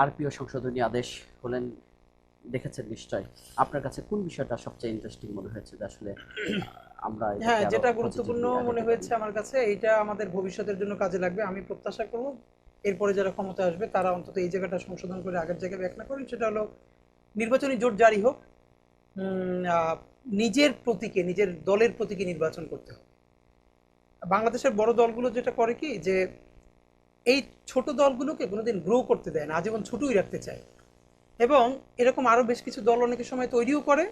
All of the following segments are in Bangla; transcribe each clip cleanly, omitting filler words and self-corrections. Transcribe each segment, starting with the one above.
আরপিও সংশোধনী আদেশ হলেন, দেখেছেন নিশ্চয়। আপনার কাছে কোন বিষয়টা সবচেয়ে ইন্টারেস্টিং মনে হয়েছে যে আসলে আমরা হ্যাঁ, এটাকে আরো যেটা গুরুত্বপূর্ণ পজিটিভলি মনে আগাতে পারি? হয়েছে আমার কাছে, এইটা আমাদের ভবিষ্যতের জন্য কাজে লাগবে। আমি প্রত্যাশা করব এরপরে যারা ক্ষমতায় আসবে তারা অন্তত এই জায়গাটা সংশোধন করে আগের জায়গায় ব্যাক না করেন। সেটা হলো নির্বাচনী জোট জারি হোক, নিজের প্রতীকে, নিজের দলের প্রতীকে নির্বাচন করতে হবে। বাংলাদেশের বড় দলগুলো যেটা করে কি, যে এই ছোট দলগুলোকে কোনোদিন গ্রো করতে দেয় না, আজীবন ছোটই রাখতে চায়। এবং এরকম আরো বেশ কিছু দল অনেকের সময় তৈরিও করে,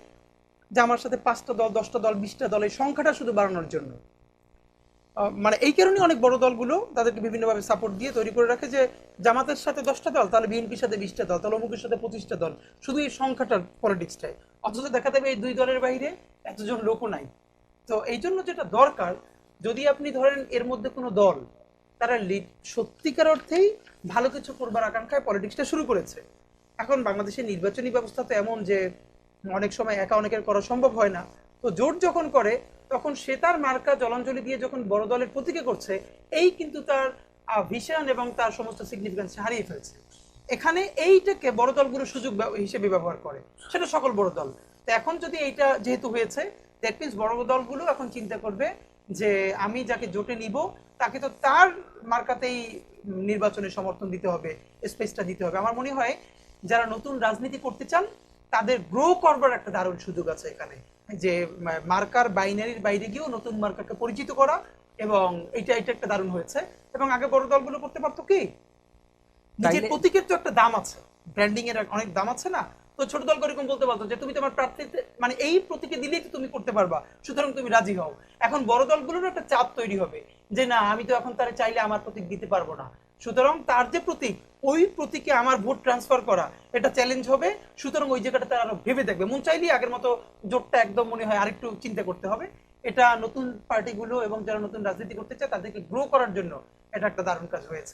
যে আমার সাথে 5টা দল, 10টা দল, 20টা দল, এই সংখ্যাটা শুধু বাড়ানোর জন্য। মানে এই কারণে অনেক বড় দলগুলো তাদেরকে বিভিন্নভাবে সাপোর্ট দিয়ে তৈরি করে রাখে, যে জামাতের সাথে 10টা দল, তাহলে বিএনপির সাথে 20টা দল, তাহলে অমুকের সাথে 25টা দল, শুধু এই সংখ্যাটার পলিটিক্সটাই। অথচ দেখা যাবে এই দুই দলের বাইরে এতজন লোকও নাই। তো এই জন্য যেটা দরকার, যদি আপনি ধরেন এর মধ্যে কোনো দল, তারা সত্যিকার অর্থেই ভালো কিছু করবার আকাঙ্ক্ষায় পলিটিক্সটা শুরু করেছে। এখন বাংলাদেশের নির্বাচনী ব্যবস্থা তো এমন যে অনেক সময় একা অনেকের করা সম্ভব হয় না। তো জোট যখন করে, তখন সে তার মার্কা জলাঞ্জলি দিয়ে যখন বড় দলের প্রতীকে করছে, এই কিন্তু তার ভিশন এবং তার সমস্ত সিগনিফিকেন্স হারিয়ে ফেলছে। এখানে এইটাকে বড় দলগুলো সুযোগ হিসেবে ব্যবহার করে, সেটা সকল বড় দল। তো এখন যদি এইটা যেহেতু হয়েছে, দ্যাট মিনস বড় দলগুলো এখন চিন্তা করবে যে আমি যাকে জোটে নিব, তাকে তো তার মার্কাতেই নির্বাচনে সমর্থন দিতে হবে, স্পেসটা দিতে হবে। আমার মনে হয় যারা নতুন রাজনীতি করতে চান, তাদের গ্রো করবার একটা দারুণ সুযোগ আছে এখানে, যে মার্কার বাইনারির বাইরে গিয়েও নতুন মার্কাকে পরিচিত করা। এবং এটা এটা একটা দারুণ হয়েছে। এবং আগে বড় দলগুলো করতে পারতো কি, নিজের তাইলে প্রতীকের তো একটা দাম আছে, ব্র্যান্ডিং এর অনেক দাম আছে না? তো ছোট দল এরকম বলতে পারতো যে তুমি তোমার প্রার্থীতে মানে এই প্রতীকে দিলেই তো তুমি করতে পারবা, সুতরাং তুমি রাজি হও। এখন বড় দলগুলোর একটা চাপ তৈরি হবে, যে না, আমি তো এখন তারা চাইলে আমার প্রতীক দিতে পারবো না, সুতরাং তার যে প্রতীক, ওই প্রতীকে আমার ভোট ট্রান্সফার করা, এটা চ্যালেঞ্জ হবে। সুতরাং ওই জায়গাটা তারা আরো ভেবে দেখবে, মন চাইলেই আগের মতো জোটটা একদম মনে হয় আরেকটু চিন্তা করতে হবে। এটা নতুন পার্টিগুলো এবং যারা নতুন রাজনীতি করতে চায় তাদেরকে গ্রো করার জন্য এটা একটা দারুণ কাজ হয়েছে।